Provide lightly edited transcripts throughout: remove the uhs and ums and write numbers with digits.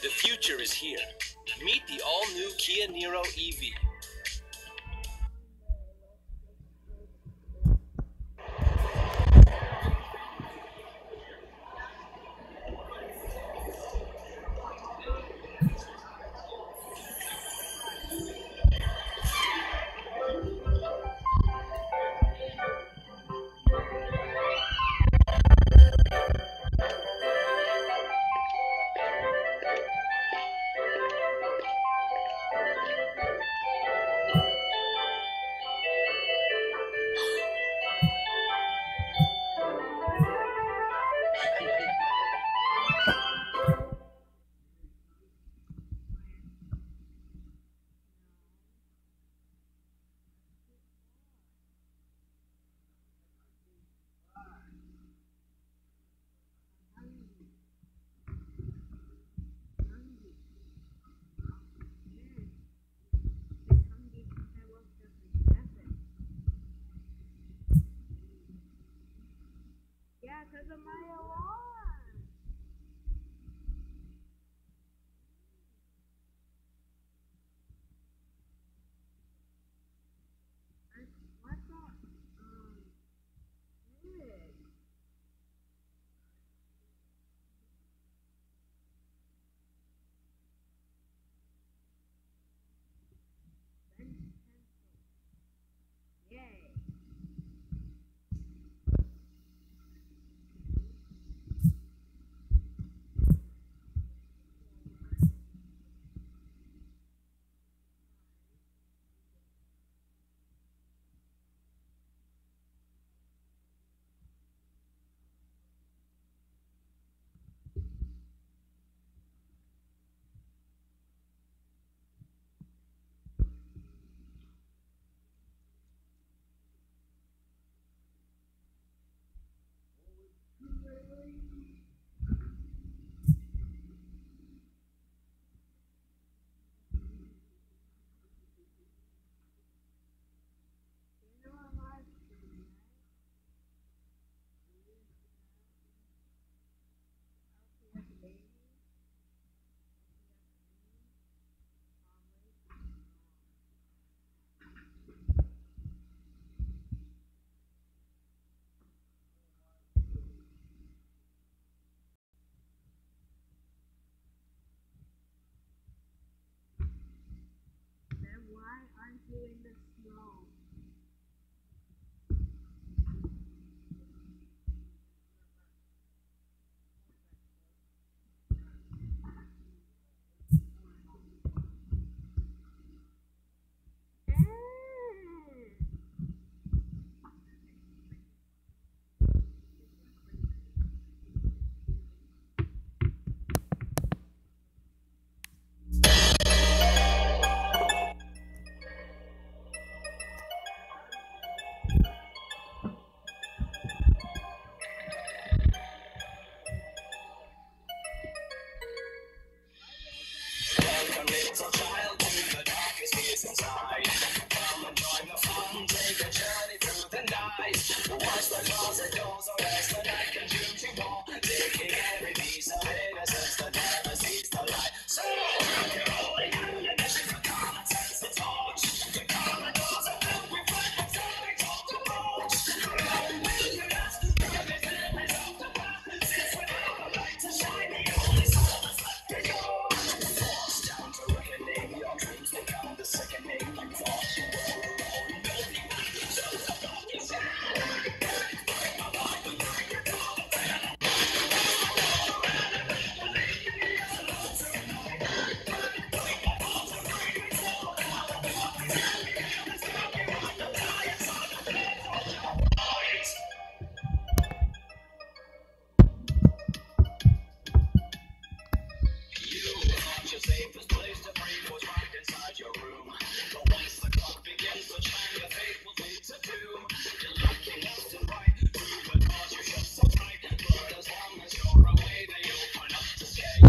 The future is here. Meet the all-new Kia Niro EV. Yeah, because of my alarm. What the? Weird. Yay. Then why aren't you in the snow? Welcome, little child, to the darkest place inside. Come and join the fun, take a journey through the night. Watch the closet doors, or else the night consumes you more. Taking every piece of innocence that never sees the light. So, you're holding ammunition for common sense to torch. The corridors are filled with weapons that they talk to approach. How will you ask? Because there's memories of the past. Since without a light to shine, the only soul that's left is yours. Forced down to reckoning, your dreams become the sickening. You thought you were alone, building back the shells of darkness. Your safest place to breathe was right inside your room. But once the clock begins to chime, your fate will lead to doom. You're looking left and right through the doors you shut so tight. But as long as you're away, they open up to scare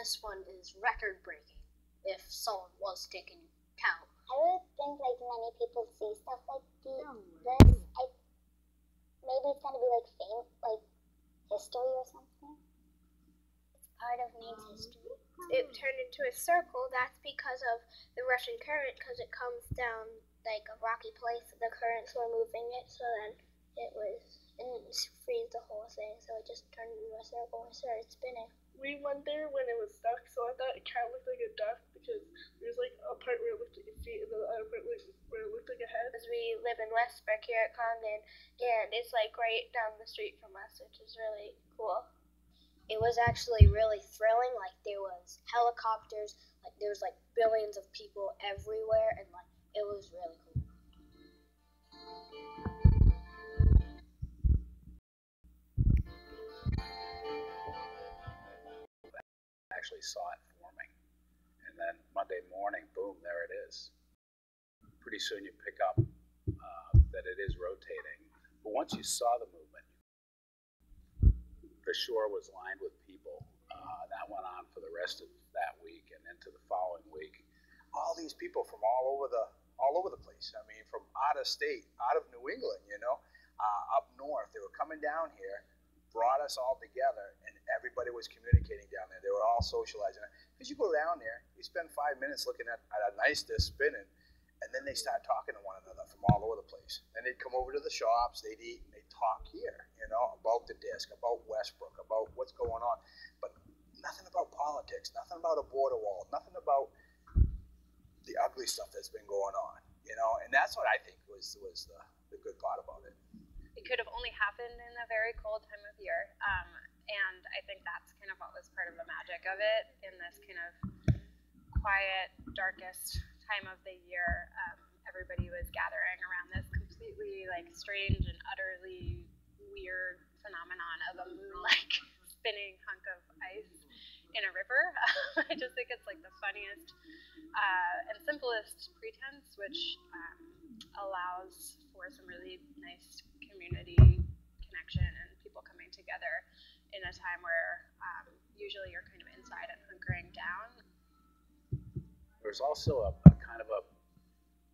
this one is record breaking if someone was taken count. I would think like many people see stuff like this. Maybe it's gonna be like fame, like history or something. It's part of Maine's history. It turned into a circle. That's because of the Russian current, because it comes down like a rocky place. The currents were moving it, so then it freeze the whole thing. So it just turned into a circle and started spinning. We went there when it was stuck, so I thought it kind of looked like a duck because there's like a part where it looked like a feet and the other part where it looked like a head. Because we live in Westbrook here at Condon, and it's like right down the street from us, which is really cool. It was actually really thrilling. Like there was helicopters, like there was like billions of people everywhere, and like it was really cool. Actually saw it forming, and then Monday morning, boom, there it is. Pretty soon you pick up that it is rotating, but once you saw the movement, the shore was lined with people. That went on for the rest of that week and into the following week. All these people from all over the place. I mean, from out of state, out of New England, up north. They were coming down here, brought us all together, and everybody was communicating down there. They were all socializing. Because you go down there, you spend 5 minutes looking at a nice disc spinning, and then they start talking to one another from all over the place. Then they'd come over to the shops, they'd eat, and they'd talk here, about the disc, about Westbrook, about what's going on. But nothing about politics, nothing about a border wall, nothing about the ugly stuff that's been going on, And that's what I think was the good part about it. It could have only happened in a very cold time of year. And I think that's kind of what was part of the magic of it in this kind of quiet, darkest time of the year. Everybody was gathering around this completely strange and utterly weird phenomenon of a moon-like spinning hunk of ice in a river. I just think it's the funniest and simplest pretense, which allows for some really nice community connection and people coming together in a time where usually you're kind of inside and hunkering down. There's also a kind of a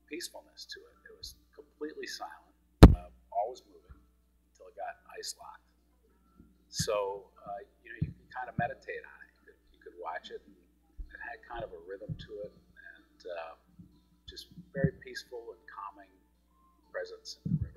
peacefulness to it. It was completely silent, always moving until it got ice locked. So you can kind of meditate on it. You could watch it, and it had kind of a rhythm to it, and just very peaceful and calming presence in the river.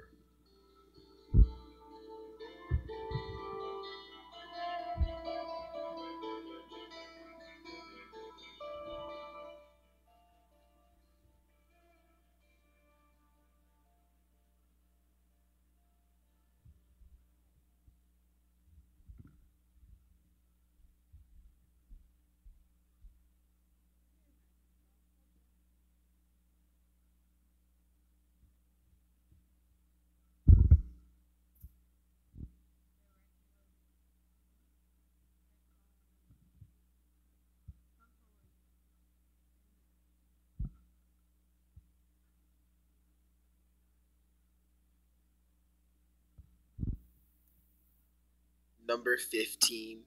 Number 15,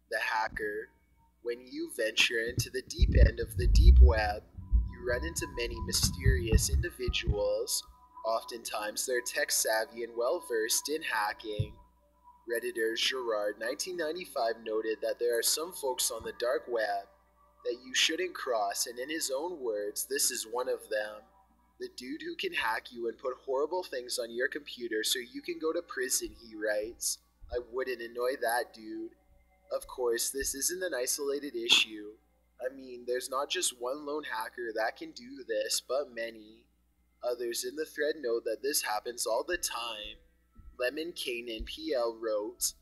The Hacker. When you venture into the deep end of the deep web, you run into many mysterious individuals. Oftentimes, they're tech-savvy and well-versed in hacking. Redditor Gerard 1995 noted that there are some folks on the dark web that you shouldn't cross, and in his own words, this is one of them. The dude who can hack you and put horrible things on your computer so you can go to prison, he writes. I wouldn't annoy that dude. Of course, this isn't an isolated issue. I mean, there's not just one lone hacker that can do this, but many. Others in the thread note that this happens all the time. Lemon Kanan PL wrote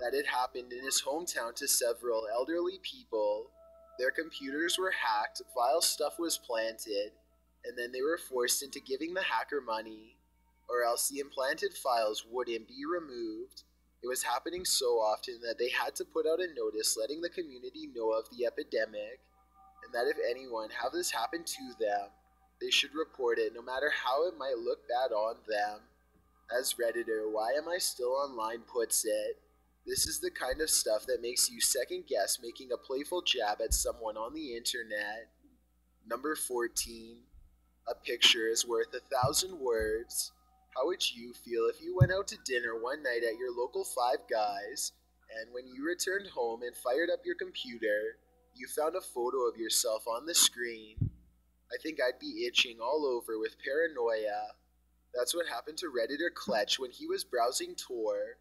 that it happened in his hometown to several elderly people. Their computers were hacked, file stuff was planted, and then they were forced into giving the hacker money, or else the implanted files wouldn't be removed. It was happening so often that they had to put out a notice letting the community know of the epidemic, and that if anyone have this happen to them, they should report it no matter how it might look bad on them. As Redditor Why Am I Still Online puts it, This is the kind of stuff that makes you second guess making a playful jab at someone on the internet. Number 14. A picture is worth 1,000 words. How would you feel if you went out to dinner one night at your local Five Guys, and when you returned home and fired up your computer, you found a photo of yourself on the screen? I think I'd be itching all over with paranoia. That's what happened to Redditor Kletch when he was browsing Tor.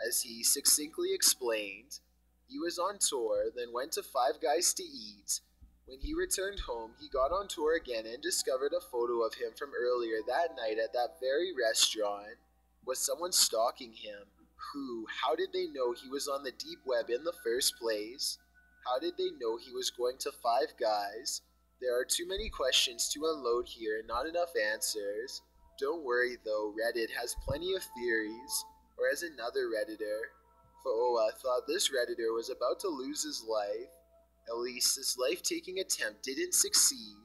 As he succinctly explained, he was on Tor, then went to Five Guys to eat. When he returned home, he got on Tor again and discovered a photo of him from earlier that night at that very restaurant. Was someone stalking him? Who? How did they know he was on the deep web in the first place? How did they know he was going to Five Guys? There are too many questions to unload here and not enough answers. Don't worry though, Reddit has plenty of theories. Or as another Redditor, Fooa thought this Redditor was about to lose his life. At least this life-taking attempt didn't succeed,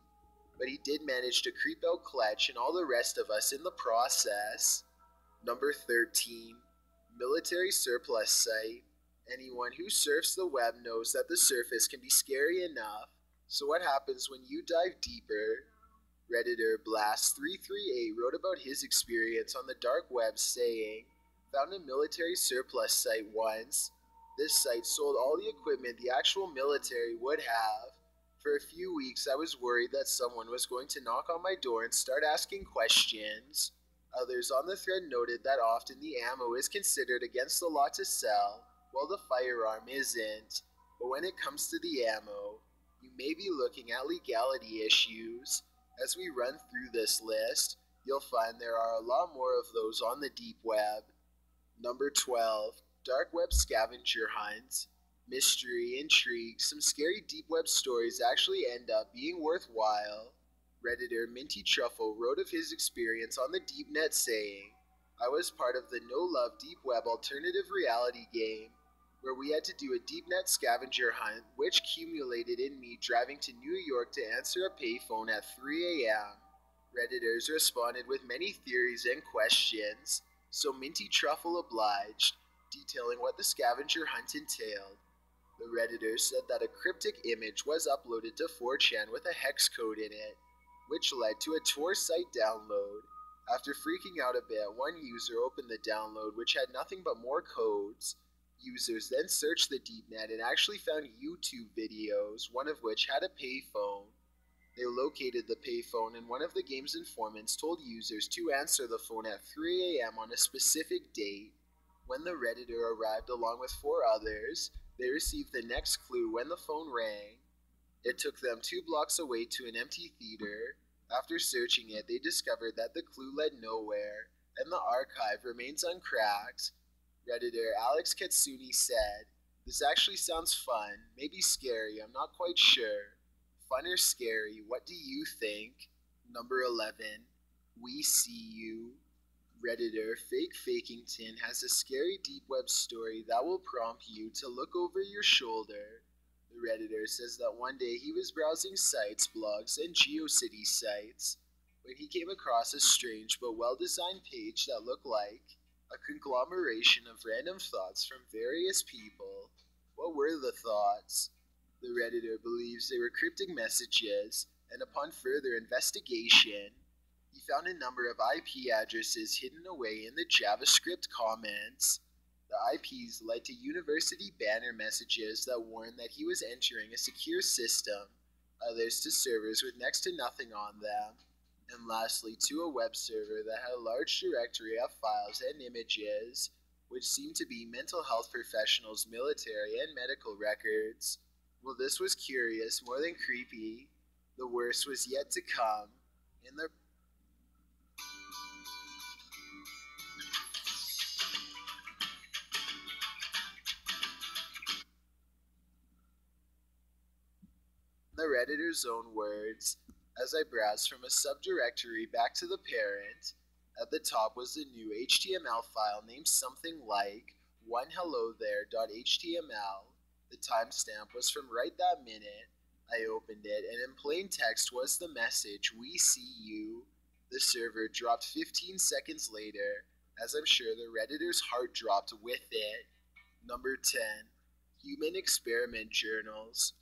but he did manage to creep out Kletch and all the rest of us in the process. Number 13. Military surplus site. Anyone who surfs the web knows that the surface can be scary enough, so what happens when you dive deeper? Redditor Blast338 wrote about his experience on the dark web saying, "Found a military surplus site once. This site sold all the equipment the actual military would have. For a few weeks I was worried that someone was going to knock on my door and start asking questions. Others on the thread noted that often the ammo is considered against the law to sell, while the firearm isn't. But when it comes to the ammo, you may be looking at legality issues. As we run through this list, you'll find there are a lot more of those on the deep web." Number 12. Dark web scavenger hunt. Mystery, intrigue, some scary deep web stories actually end up being worthwhile. Redditor Minty Truffle wrote of his experience on the deep net saying, "I was part of the No Love Deep Web alternative reality game, where we had to do a deep net scavenger hunt, which culminated in me driving to New York to answer a payphone at 3 a.m. Redditors responded with many theories and questions, so Minty Truffle obliged, detailing what the scavenger hunt entailed. The Redditor said that a cryptic image was uploaded to 4chan with a hex code in it, which led to a Tor site download. After freaking out a bit, one user opened the download, which had nothing but more codes. Users then searched the deepnet and actually found YouTube videos, one of which had a payphone. They located the payphone, and one of the game's informants told users to answer the phone at 3 a.m. on a specific date. When the Redditor arrived along with 4 others, they received the next clue when the phone rang. It took them 2 blocks away to an empty theater. After searching it, they discovered that the clue led nowhere, and the archive remains uncracked. Redditor Alex Katsuni said, "This actually sounds fun, maybe scary, I'm not quite sure. Fun or scary, what do you think?" Number 11. We See You. Redditor Fake Fakington has a scary deep web story that will prompt you to look over your shoulder. The Redditor says that one day he was browsing sites, blogs, and GeoCities sites when he came across a strange but well-designed page that looked like a conglomeration of random thoughts from various people. What were the thoughts? The Redditor believes they were cryptic messages, and upon further investigation, he found a number of IP addresses hidden away in the JavaScript comments. The IPs led to university banner messages that warned that he was entering a secure system, others to servers with next to nothing on them, and lastly to a web server that had a large directory of files and images, which seemed to be mental health professionals, military, and medical records. Well, this was curious, more than creepy. The worst was yet to come. In the Redditor's own words, as I browsed from a subdirectory back to the parent, at the top was a new HTML file named something like onehellothere.html. The timestamp was from right that minute. I opened it, and in plain text was the message, "We see you." The server dropped 15 seconds later, as I'm sure the Redditor's heart dropped with it. Number 10. Human experiment journals.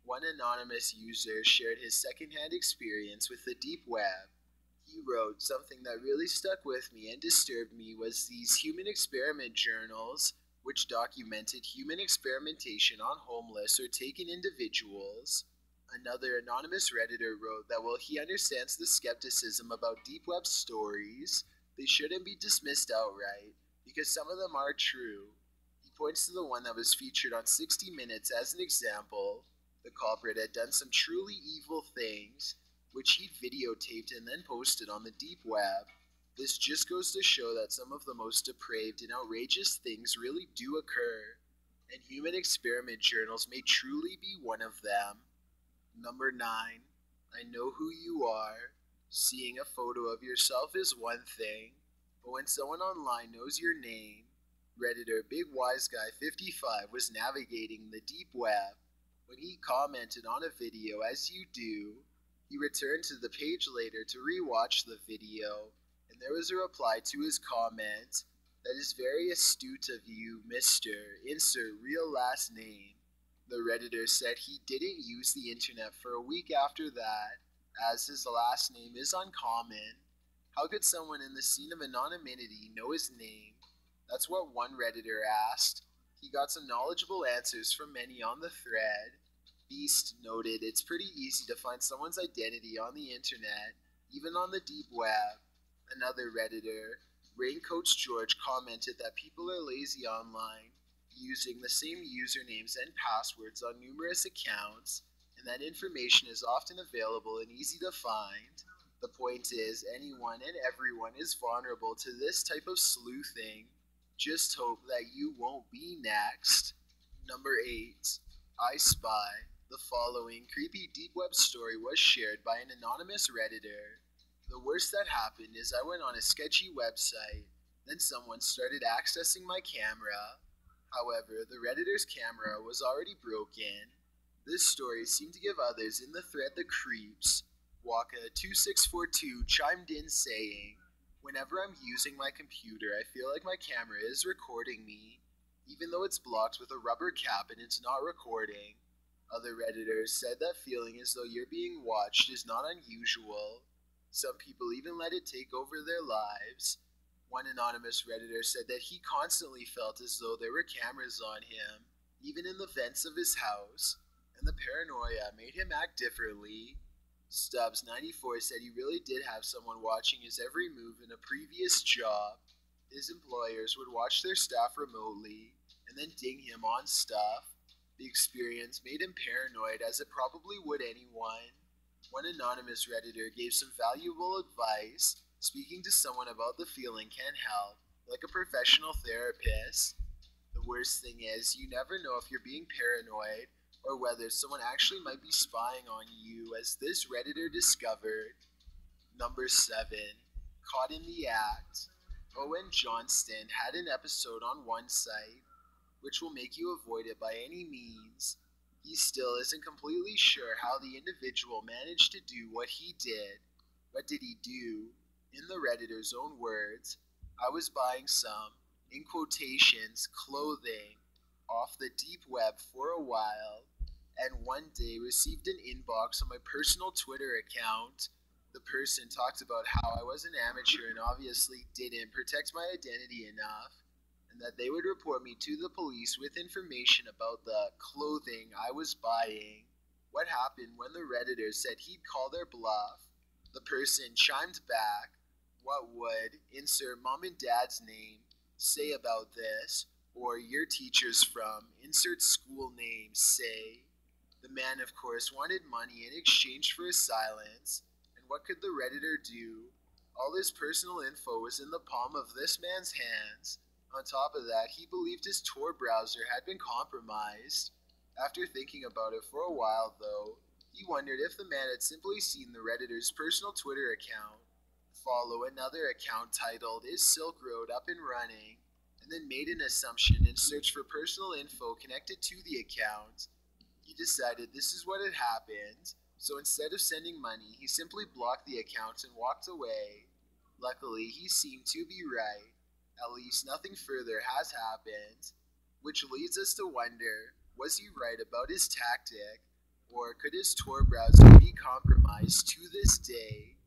One anonymous user shared his secondhand experience with the deep web. He wrote, "Something that really stuck with me and disturbed me was these human experiment journals, which documented human experimentation on homeless or taken individuals." Another anonymous Redditor wrote that while he understands the skepticism about deep web stories, they shouldn't be dismissed outright, because some of them are true. He points to the one that was featured on 60 Minutes as an example. The culprit had done some truly evil things, which he'd videotaped and then posted on the deep web. This just goes to show that some of the most depraved and outrageous things really do occur, and human experiment journals may truly be one of them. Number 9. I know who you are. Seeing a photo of yourself is one thing, but when someone online knows your name, Redditor Big Wise Guy 55 was navigating the deep web. When he commented on a video, as you do, he returned to the page later to re-watch the video, and there was a reply to his comment. "That is very astute of you, Mr. Insert real last name." The Redditor said he didn't use the internet for a week after that, as his last name is uncommon. How could someone in the scene of anonymity know his name? That's what one Redditor asked. He got some knowledgeable answers from many on the thread. Beast noted it's pretty easy to find someone's identity on the internet, even on the deep web. Another Redditor, Raincoats George, commented that people are lazy online, using the same usernames and passwords on numerous accounts, and that information is often available and easy to find. The point is, anyone and everyone is vulnerable to this type of sleuthing. Just hope that you won't be next. Number 8. I Spy. The following creepy deep web story was shared by an anonymous Redditor. The worst that happened is I went on a sketchy website, then someone started accessing my camera. However, the Redditor's camera was already broken. This story seemed to give others in the thread the creeps. Waka2642 chimed in saying, "Whenever I'm using my computer, I feel like my camera is recording me, even though it's blocked with a rubber cap and it's not recording." Other Redditors said that feeling as though you're being watched is not unusual. Some people even let it take over their lives. One anonymous Redditor said that he constantly felt as though there were cameras on him, even in the vents of his house, and the paranoia made him act differently. Stubbs94 said he really did have someone watching his every move in a previous job. His employers would watch their staff remotely and then ding him on stuff. The experience made him paranoid, as it probably would anyone. One anonymous Redditor gave some valuable advice. Speaking to someone about the feeling can help, like a professional therapist. The worst thing is, you never know if you're being paranoid or whether someone actually might be spying on you, as this Redditor discovered. Number 7. Caught in the Act. Owen Johnston had an episode on one site, which will make you avoid it by any means. He still isn't completely sure how the individual managed to do what he did. What did he do? In the Redditor's own words, "I was buying some, in quotations, clothing, off the deep web for a while, and one day received an inbox on my personal Twitter account. The person talked about how I was an amateur and obviously didn't protect my identity enough, and that they would report me to the police with information about the clothing I was buying. What happened when the Redditor said he'd call their bluff? The person chimed back, what would, insert mom and dad's name, say about this, or your teachers from, insert school name, say. The man, of course, wanted money in exchange for his silence, and what could the Redditor do? All his personal info was in the palm of this man's hands. On top of that, he believed his Tor browser had been compromised. After thinking about it for a while, though, he wondered if the man had simply seen the Redditor's personal Twitter account, follow another account titled Is Silk Road Up and Running, and then made an assumption and searched for personal info connected to the account. He decided this is what had happened, so instead of sending money, he simply blocked the account and walked away. Luckily, he seemed to be right. At least nothing further has happened. which leads us to wonder, was he right about his tactic, or could his Tor browser be compromised to this day?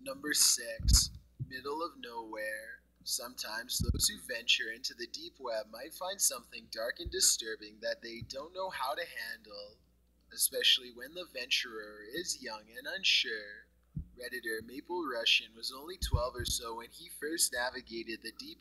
Number 6. Middle of nowhere. Sometimes those who venture into the deep web might find something dark and disturbing that they don't know how to handle, especially when the venturer is young and unsure. Redditor Maple Russian was only 12 or so when he first navigated the deep